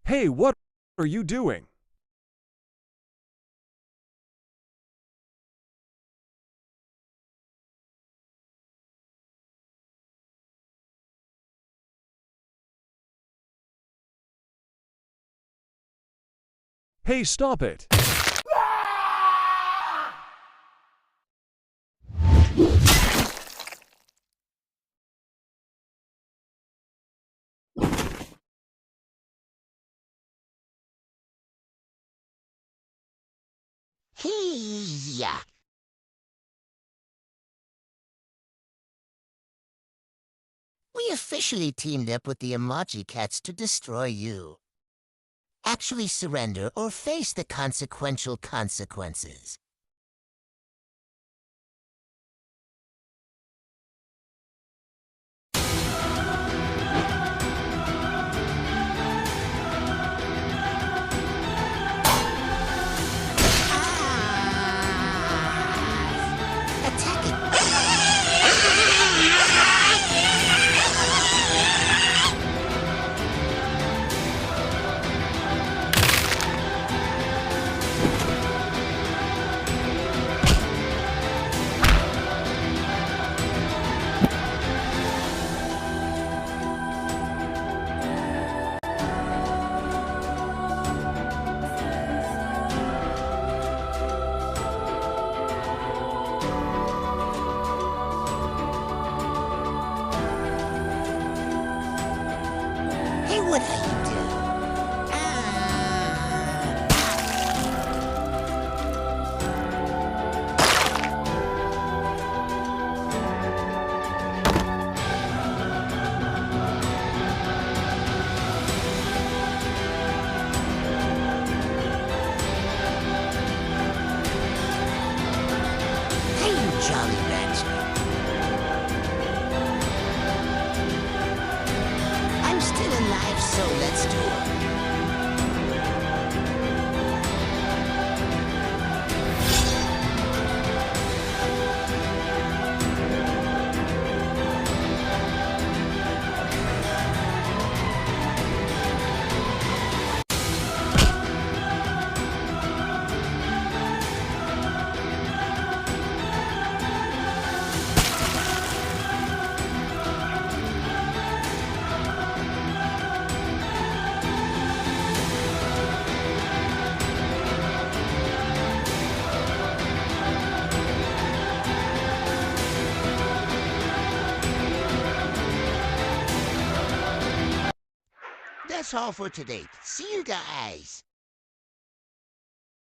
Hey, what are you doing? Hey, stop it! Hee-ya! We officially teamed up with the emoji cats to destroy you. Actually surrender or face the consequential consequences. Ah! Attack it! Hey, what are you doing? Hey, you jolly rancher. I'm still alive, so let's do it. That's all for today. See you guys.